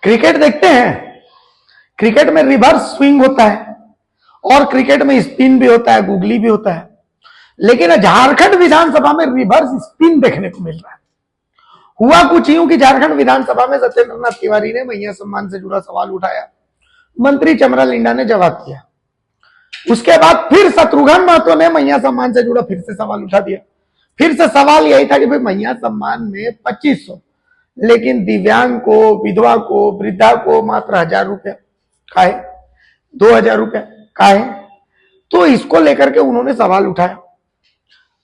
Cricket देखते हैं, cricket में रिवर्स स्विंग होता है और क्रिकेट में स्पिन भी होता है, गूगली भी होता है, लेकिन झारखंड विधानसभा में रिवर्स स्पिन देखने को मिल रहा है। हुआ कुछ यूं कि झारखंड विधानसभा में सत्येंद्र नाथ तिवारी ने मैया सम्मान से जुड़ा सवाल उठाया, मंत्री चमरा लिंडा ने जवाब दिया। उसके बाद फिर शत्रुघ्न महतो ने मैया सम्मान से जुड़ा फिर से सवाल उठा दिया। फिर से सवाल यही था कि भाई मैया सम्मान में 2500, लेकिन दिव्यांग को, विधवा को, वृद्धा को मात्र 1000 रुपया काहे, 2000 रुपया काहे। तो इसको लेकर के उन्होंने सवाल उठाया।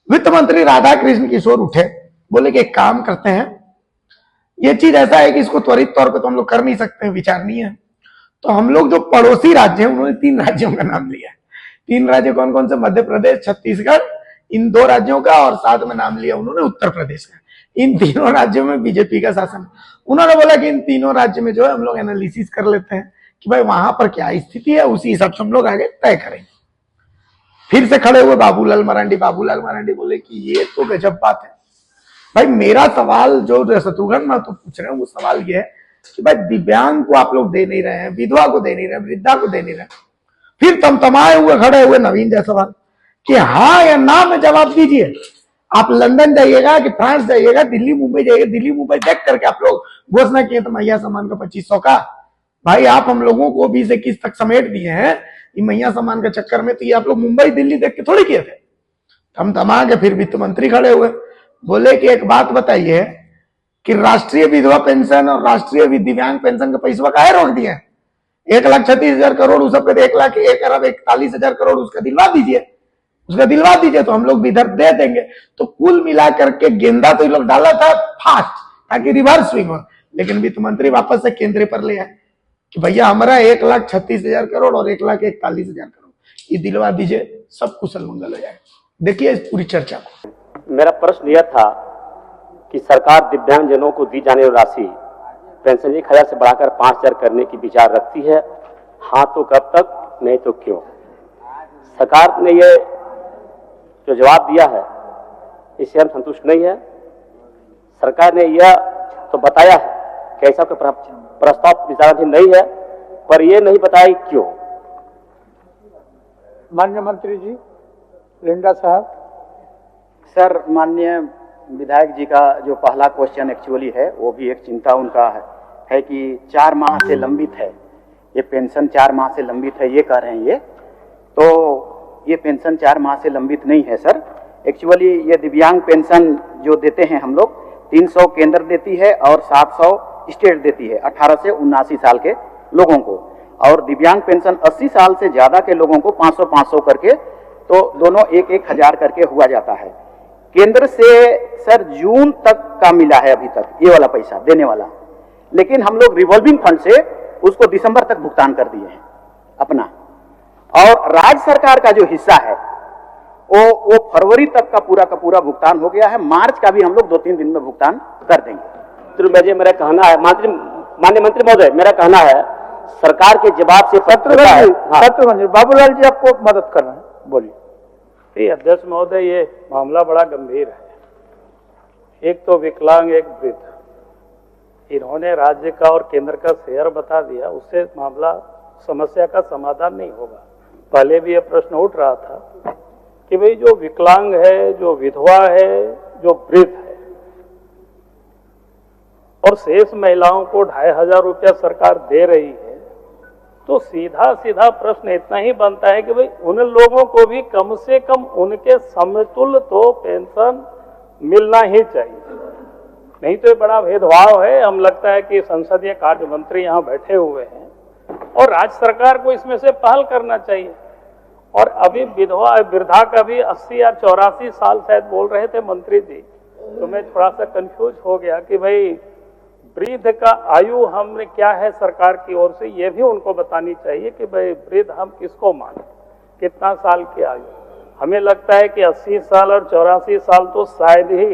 वित्त मंत्री राधा कृष्ण किशोर उठे, बोले कि एक काम करते हैं, ये चीज ऐसा है कि इसको त्वरित तौर पे तो हम लोग कर नहीं सकते, विचारणीय है। तो हम लोग जो पड़ोसी राज्य हैं, उन्होंने 3 राज्यों का नाम लिया है। 3 राज्य कौन कौन से? मध्य प्रदेश, छत्तीसगढ़, इन 2 राज्यों का, और साथ में नाम लिया उन्होंने उत्तर प्रदेश का। इन तीनों राज्यों में बीजेपी का शासन। उन्होंने बोला कि इन तीनों राज्य में जो है हम लोग एनालिसिस कर लेते हैं कि भाई वहां पर क्या स्थिति है, उसी हिसाब से हम लोग आगे तय करेंगे। फिर से खड़े हुए बाबूलाल मरांडी। बाबूलाल मरांडी बोले कि ये तो गजब बात है भाई। मेरा सवाल जो शत्रुघ्न महतो पूछ रहे हैं वो सवाल ये है कि भाई दिव्यांग को आप लोग दे नहीं रहे हैं, विधवा को दे नहीं रहे, वृद्धा को दे नहीं रहे। फिर तमतमाए हुए खड़े हुए नवीन जायसवाल कि हाँ या ना में जवाब दीजिए। आप लंदन जाइएगा कि फ्रांस जाइएगा, दिल्ली मुंबई जाइएगा, दिल्ली मुंबई देख करके आप लोग घोषणा किए थे मैया सम्मान का 2500 का। भाई आप हम लोगों को 20-21 तक समेट दिए हैं मैया सम्मान के चक्कर में, तो ये आप लोग मुंबई दिल्ली देख के थोड़ी किए थे। हम तमा के फिर वित्त मंत्री खड़े हुए, बोले कि एक बात बताइए कि राष्ट्रीय विधवा पेंशन और राष्ट्रीय दिव्यांग पेंशन का पैसा काहे रोक दिए? 1,36,000 करोड़ उस सब 1,41,41 करोड़ उसका दिलवा दीजिए, उसका दिलवा दीजिए तो हम लोग भी इधर दे देंगे। तो कुल मिलाकर के गेंदा तो ये लोग डाला था फास्ट ताकि रिवर्स स्विंग हो, लेकिन वित्त मंत्री वापस से केंद्र पर ले आए कि भैया हमारा 1,36,000 करोड़ और 1,41,000 करोड़ ये दिलवा दीजिए, सब कुशल मंगल हो जाए। देखिए इस पूरी चर्चा को। मेरा प्रश्न यह था कि सरकार दिव्यांगजनों को दी जाने वाली राशि पेंशन 1,000 से बढ़ाकर 5,000 करने की विचार रखती है। हाँ तो कब तक, नहीं तो क्यों? सरकार ने ये जो जवाब दिया है इससे हम संतुष्ट नहीं है। सरकार ने यह तो बताया है कि ऐसा कोई प्रस्ताव विचाराधीन नहीं है, पर यह नहीं बताया क्यों। माननीय मंत्री जी, लिंडा साहब। सर, माननीय विधायक जी का जो पहला क्वेश्चन एक्चुअली है वो भी एक चिंता उनका है कि 4 माह से लंबित है ये पेंशन, 4 माह से लंबित है ये कह रहे हैं। ये तो ये पेंशन 4 माह से लंबित नहीं है सर। एक्चुअली ये दिव्यांग पेंशन जो देते हैं हम लोग 300 केंद्र देती है और 700 स्टेट देती है 18 से 79 साल के लोगों को, और दिव्यांग पेंशन 80 साल से ज्यादा के लोगों को 500-500 करके, तो दोनों 1,000 करके हुआ जाता है। केंद्र से सर जून तक का मिला है अभी तक ये वाला पैसा देने वाला, लेकिन हम लोग रिवॉल्विंग फंड से उसको दिसंबर तक भुगतान कर दिए हैं अपना, और राज्य सरकार का जो हिस्सा है वो फरवरी तक का पूरा भुगतान हो गया है। मार्च का भी हम लोग 2-3 दिन में भुगतान कर देंगे। मेरा कहना है माननीय मंत्री महोदय, मेरा कहना है सरकार के जवाब से शत्रुघ्न बाबूलाल जी आपको मदद करना है, बोलिए। अध्यक्ष महोदय, ये मामला बड़ा गंभीर है। एक तो विकलांग, एक वृद्ध, इन्होंने राज्य का और केंद्र का शेयर बता दिया, उससे मामला समस्या का समाधान नहीं होगा। पहले भी यह प्रश्न उठ रहा था कि भाई जो विकलांग है, जो विधवा है, जो वृद्ध है और शेष महिलाओं को 2,500 रुपया सरकार दे रही है, तो सीधा सीधा प्रश्न इतना ही बनता है कि भाई उन लोगों को भी कम से कम उनके समतुल्य तो पेंशन मिलना ही चाहिए, नहीं तो ये बड़ा भेदभाव है। हम लगता है कि संसदीय कार्य मंत्री यहाँ बैठे हुए हैं और राज्य सरकार को इसमें से पहल करना चाहिए। और अभी विधवा वृद्धा का भी 80 या 84 साल शायद बोल रहे थे मंत्री जी, तो मैं थोड़ा सा कंफ्यूज हो गया कि भाई वृद्ध का आयु हमने क्या है सरकार की ओर से, ये भी उनको बतानी चाहिए कि भाई वृद्ध हम किसको माने, कितना साल की आयु। हमें लगता है कि 80 साल और 84 साल तो शायद ही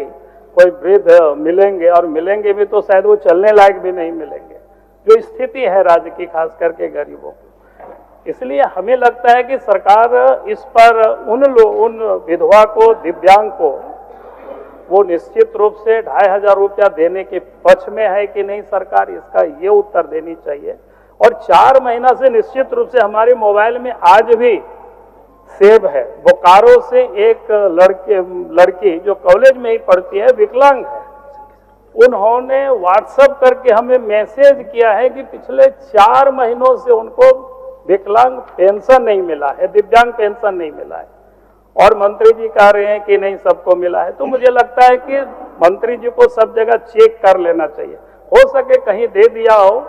कोई वृद्ध मिलेंगे, और मिलेंगे भी तो शायद वो चलने लायक भी नहीं मिलेंगे, जो स्थिति है राज्य की खास करके गरीबों। इसलिए हमें लगता है कि सरकार इस पर उन विधवा को, दिव्यांग को वो निश्चित रूप से 2500 रुपया देने के पक्ष में है कि नहीं सरकार, इसका ये उत्तर देनी चाहिए। और 4 महीना से निश्चित रूप से हमारे मोबाइल में आज भी सेव है। बोकारो से एक लड़की जो कॉलेज में ही पढ़ती है, विकलांग है, उन्होंने व्हाट्सएप करके हमें मैसेज किया है कि पिछले 4 महीनों से उनको विकलांग पेंशन नहीं मिला है, दिव्यांग पेंशन नहीं मिला है, और मंत्री जी कह रहे हैं कि नहीं सबको मिला है। तो मुझे लगता है कि मंत्री जी को सब जगह चेक कर लेना चाहिए, हो सके कहीं दे दिया हो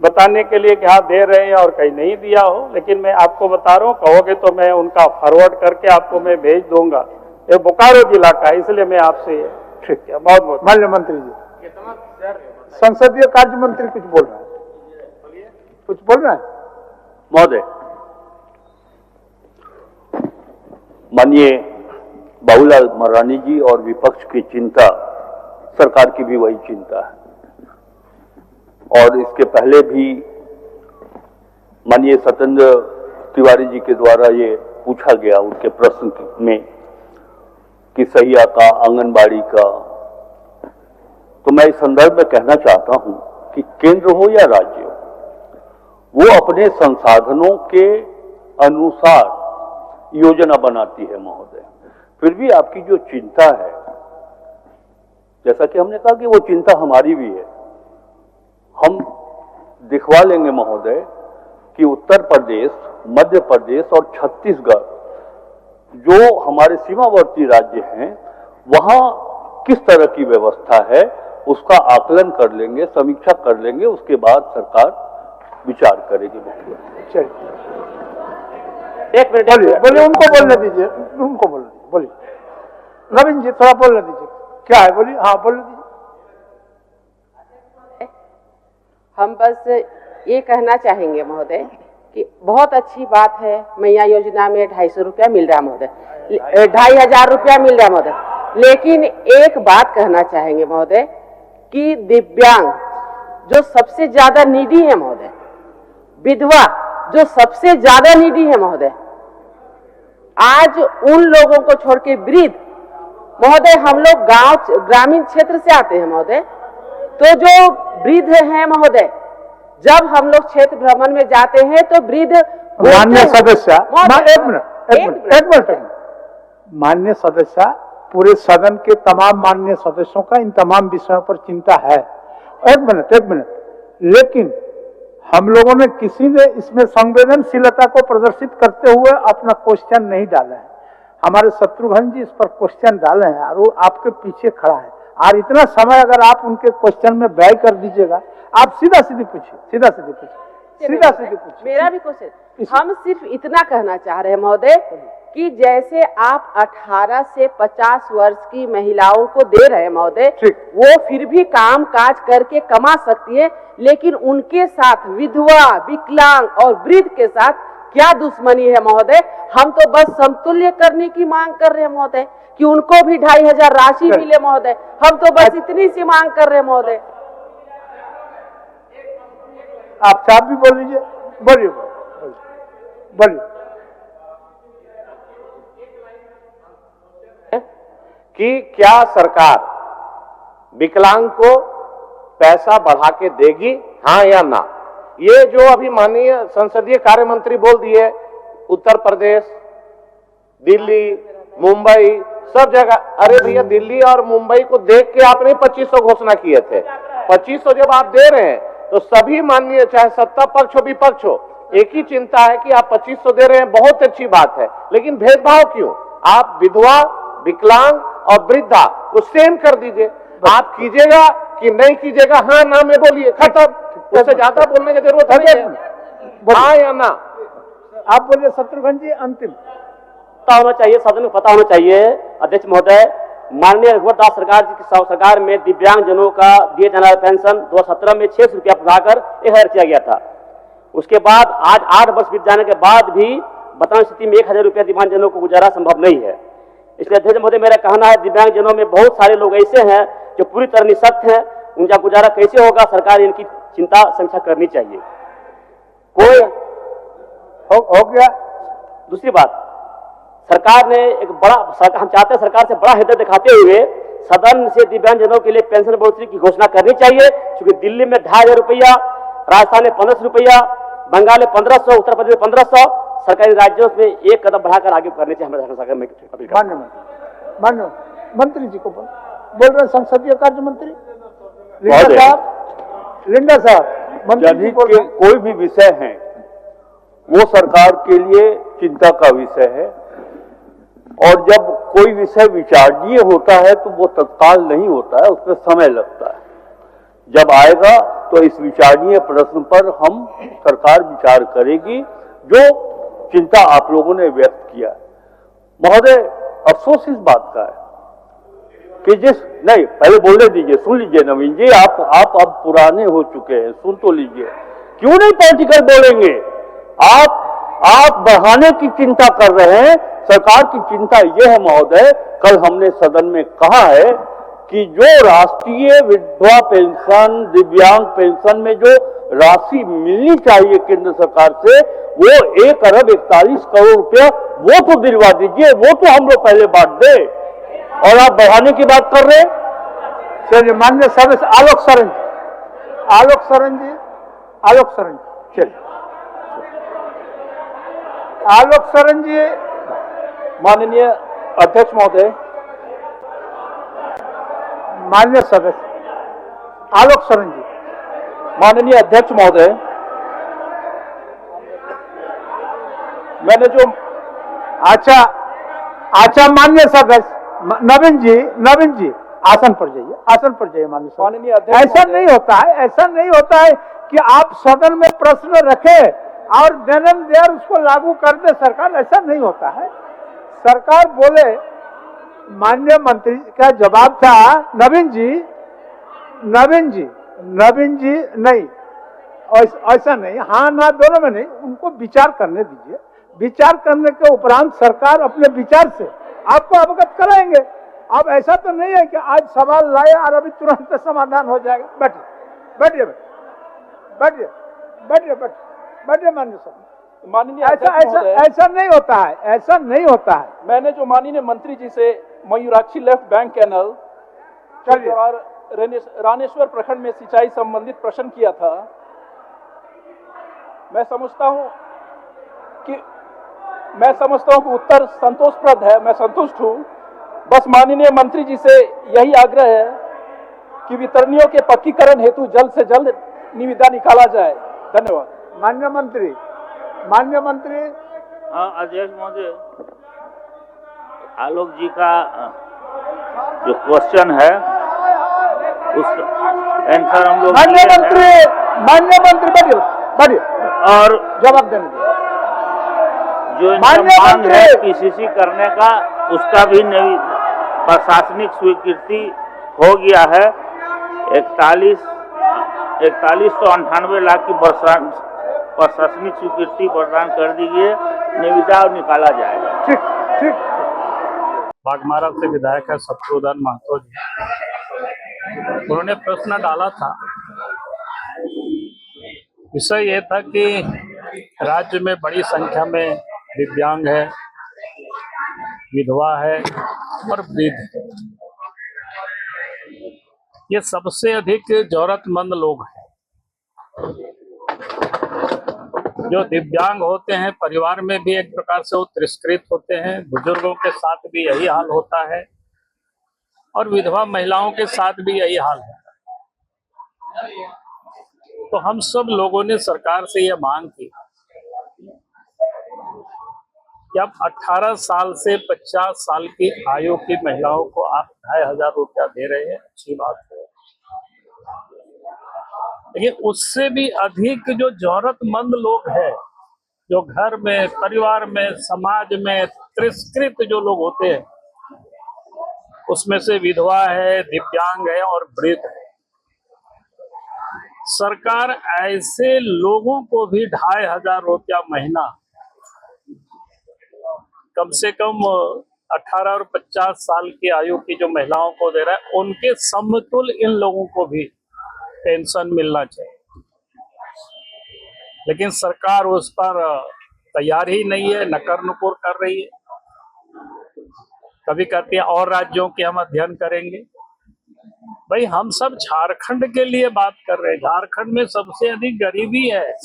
बताने के लिए कि हाँ दे रहे हैं और कहीं नहीं दिया हो, लेकिन मैं आपको बता रहा हूँ, कहोगे तो मैं उनका फॉरवर्ड करके आपको मैं भेज दूंगा। ये बोकारो जिला का है, इसलिए मैं आपसे ठीक है, बहुत बहुत माननीय मंत्री जी। संसदीय कार्य मंत्री कुछ बोल रहा है, कुछ बोल रहा है महोदय। माननीय बाबूलाल मरांडी जी और विपक्ष की चिंता, सरकार की भी वही चिंता है। और इसके पहले भी माननीय सत्येंद्र तिवारी जी के द्वारा ये पूछा गया उनके प्रश्न में कि सहिया का, आंगनबाड़ी का, तो मैं इस संदर्भ में कहना चाहता हूं कि केंद्र हो या राज्य हो, वो अपने संसाधनों के अनुसार योजना बनाती है महोदय। फिर भी आपकी जो चिंता है, जैसा कि हमने कहा कि वो चिंता हमारी भी है, हम दिखवा लेंगे महोदय कि उत्तर प्रदेश, मध्य प्रदेश और छत्तीसगढ़ जो हमारे सीमावर्ती राज्य हैं, वहां किस तरह की व्यवस्था है उसका आकलन कर लेंगे, समीक्षा कर लेंगे, उसके बाद सरकार विचार करेगी। चलिए, एक मिनट बोलिए, उनको बोलने दीजिए, उनको बोलने दीजिए, बोलिए। नवीन जी थोड़ा बोलने दीजिए, क्या है बोलिए, हाँ बोलने दीजिए। हम बस ये कहना चाहेंगे महोदय कि बहुत अच्छी बात है, मैया योजना में 250 रुपया मिल रहा है महोदय, 2500 रुपया मिल रहा है महोदय। लेकिन एक बात कहना चाहेंगे महोदय कि दिव्यांग जो सबसे ज्यादा नीडी है महोदय, विधवा जो सबसे ज्यादा नीडी है महोदय, आज उन लोगों को छोड़ के वृद्ध महोदय, हम लोग गांव ग्रामीण क्षेत्र से आते हैं महोदय, तो जो वृद्ध हैं महोदय, जब हम लोग क्षेत्र भ्रमण में जाते हैं तो वृद्ध मान्य सदस्य, एक मिनट, मान्य सदस्य, पूरे सदन के तमाम मान्य सदस्यों का इन तमाम विषयों पर चिंता है। एक मिनट, लेकिन हम लोगों ने किसी ने इसमें संवेदनशीलता को प्रदर्शित करते हुए अपना क्वेश्चन नहीं डाला है। हमारे शत्रुघ्न जी इस पर क्वेश्चन डाले हैं और वो आपके पीछे खड़ा है, और इतना समय अगर आप उनके क्वेश्चन में व्यय कर दीजिएगा, आप सीधा सीधी पूछिए। मेरा भी क्वेश्चन, हम सिर्फ इतना कहना चाह रहे हैं महोदय कि जैसे आप 18 से 50 वर्ष की महिलाओं को दे रहे हैं महोदय, वो फिर भी काम काज करके कमा सकती है, लेकिन उनके साथ विधवा, विकलांग और वृद्ध के साथ क्या दुश्मनी है महोदय? हम तो बस समतुल्य करने की मांग कर रहे हैं महोदय कि उनको भी 2500 राशि मिले महोदय। हम तो बस इतनी सी मांग कर रहे हैं महोदय। आप साहब भी बोल लीजिए, बोलिए। कि क्या सरकार विकलांग को पैसा बढ़ा के देगी, हाँ या ना? ये जो अभी माननीय संसदीय कार्य मंत्री बोल दिए, उत्तर प्रदेश, दिल्ली, मुंबई, सब जगह, अरे भैया दिल्ली और मुंबई को देख के आपने 2500 घोषणा किए थे। 2500 जब आप दे रहे हैं तो सभी माननीय, चाहे सत्ता पक्ष हो विपक्ष हो, एक ही चिंता है कि आप 2500 दे रहे हैं, बहुत अच्छी बात है, लेकिन भेदभाव क्यों? आप विधवा, विकलांग और वृद्धा को सेम कर दीजिए। आप कीजिएगा कि नहीं कीजिएगा, हाँ ना में बोलिए, खत्म। उससे ज्यादा बोलने की जरूरत नहीं है, हाँ या ना? आप बोलिए शत्रुघ्न जी, अंतिम पता होना चाहिए, सदन को पता होना चाहिए। अध्यक्ष महोदय, माननीय रघुवर दास सरकार की सरकार में दिव्यांग जनों का दिए जाने वाला पेंशन 2017 में 600 रुपया बढ़ाकर 1000 किया गया था। उसके बाद आज 8 वर्ष बीत जाने के बाद भी वर्तमान स्थिति में 1000 रुपया दिव्यांग जनों को गुजारा संभव नहीं है। इसलिए अध्यक्ष महोदय, मेरा कहना है दिव्यांग जनों में बहुत सारे लोग ऐसे हैं जो पूरी तरह निःशक्त हैं, उनका गुजारा कैसे होगा? सरकार इनकी चिंता समीक्षा करनी चाहिए। कोई हो गया। दूसरी बात, सरकार ने हम चाहते हैं सरकार से बड़ा हृदय दिखाते हुए सदन से दिव्यांगजनों के लिए पेंशन बढ़ोतरी की घोषणा करनी चाहिए, क्योंकि दिल्ली में 2,500 रुपया, राजस्थान में 1,500 रुपया, बंगाल में 1,500, उत्तर प्रदेश में 1,500, सरकारी राज्यों में एक कदम बढ़ाकर आगे करने चाहिए। हमारे सरकार में मान्य मंत्री जी को बोल रहे हैं, संसदीय कार्य मंत्री लिंडा साहब, मंत्री जी बोल रहे हैं। कोई भी विषय है वो सरकार के लिए चिंता का विषय है, और जब कोई विषय विचारणीय होता है तो वो तत्काल नहीं होता है, उसमें समय लगता है। जब आएगा तो इस विचारणीय प्रश्न पर हम सरकार विचार करेगी, जो चिंता आप लोगों ने व्यक्त किया है। महोदय, अफसोस इस बात का है कि नहीं, पहले बोलने दीजिए, सुन लीजिए नवीन जी, आप अब पुराने हो चुके हैं, सुन तो लीजिए। क्यों नहीं पॉलिटिकल बोलेंगे? आप बढ़ाने की चिंता कर रहे हैं, सरकार की चिंता यह है महोदय, कल हमने सदन में कहा है कि जो राष्ट्रीय विधवा पेंशन, दिव्यांग पेंशन में जो राशि मिलनी चाहिए केंद्र सरकार से, वो 1,41 करोड़ रुपया, वो तो दिलवा दीजिए, वो तो हम लोग पहले बांट दे, और आप बढ़ाने की बात कर रहे हैं। चलिए, माननीय सदस्य आलोक सरन जी, चलिए आलोक सरन जी। माननीय अध्यक्ष महोदय, माननीय सदस्य आलोक सरन जी। माननीय अध्यक्ष महोदय, मैंने जो अच्छा माननीय सदस्य नवीन जी आसन पर जाइए माननीय अध्यक्ष। ऐसा नहीं होता है कि आप सदन में प्रश्न रखें और देन देर उसको लागू कर दे सरकार, ऐसा नहीं होता है। सरकार बोले, माननीय मंत्री का जवाब था नवीन जी नहीं, ऐसा नहीं, हाँ ना दोनों में नहीं, उनको विचार करने दीजिए। विचार करने के उपरांत सरकार अपने विचार से आपको अवगत कराएंगे। अब ऐसा तो नहीं है कि आज सवाल लाए और अभी तुरंत समाधान हो जाएगा। बैठिए माननीय सर। माननीय ऐसा नहीं होता है। मैंने जो माननीय मंत्री जी से मयूराक्षी लेफ्ट बैंक कैनल और रानेश्वर प्रखंड में सिंचाई संबंधित प्रश्न किया था, मैं समझता हूं कि उत्तर संतोषप्रद है, मैं संतुष्ट हूं। बस माननीय मंत्री जी से यही आग्रह है कि वितरणियों के पक्कीकरण हेतु जल्द से जल्द निविदा निकाला जाए। धन्यवाद। माननीय मंत्री। अध्यक्ष महोदय, आलोक जी का जो क्वेश्चन है उसका आंसर हम लोग माननीय मंत्री बैठिए और जवाब देने दीजिए। जो मांग है पीसीसी करने का, उसका भी नई प्रशासनिक स्वीकृति हो गया है। 4198 लाख की प्रशासनिक स्वीकृति प्रदान कर दी गई, निविदा और निकाला जाएगा। ठीक। बागमारा से विधायक है शत्रुघ्न महतो जी, उन्होंने प्रश्न डाला था। विषय ये था कि राज्य में बड़ी संख्या में दिव्यांग है, विधवा है और वृद्ध है। ये सबसे अधिक जरूरतमंद लोग हैं। जो दिव्यांग होते हैं, परिवार में भी एक प्रकार से वो तिरस्कृत होते हैं। बुजुर्गों के साथ भी यही हाल होता है और विधवा महिलाओं के साथ भी यही हाल है। तो हम सब लोगों ने सरकार से यह मांग की कि आप 18 साल से 50 साल की आयु की महिलाओं को आप 2500 रुपया दे रहे हैं, अच्छी बात है। लेकिन उससे भी अधिक जो जरूरतमंद लोग हैं, जो घर में, परिवार में, समाज में तिरस्कृत जो लोग होते हैं, उसमें से विधवा है, दिव्यांग है और वृद्ध है। सरकार ऐसे लोगों को भी 2500 रुपया महीना, कम से कम 18 और 50 साल की आयु की जो महिलाओं को दे रहा है, उनके समतुल्य इन लोगों को भी पेंशन मिलना चाहिए। लेकिन सरकार उस पर तैयार ही नहीं है, नकर नुकुर कर रही है। कभी कहती है और राज्यों के हम अध्ययन करेंगे। भाई हम सब झारखंड के लिए बात कर रहे हैं। झारखंड में सबसे अधिक गरीबी है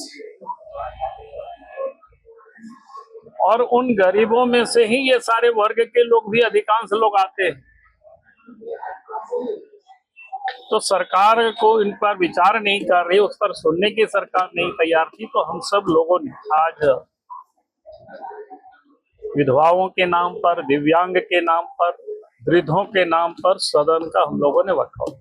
और उन गरीबों में से ही ये सारे वर्ग के लोग भी अधिकांश लोग आते हैं। तो सरकार को इन पर विचार नहीं कर रही, उस पर सुनने की सरकार नहीं तैयार थी। तो हम सब लोगों ने आज विधवाओं के नाम पर, दिव्यांग के नाम पर, वृद्धों के नाम पर सदन का हम लोगों ने वर्कआउट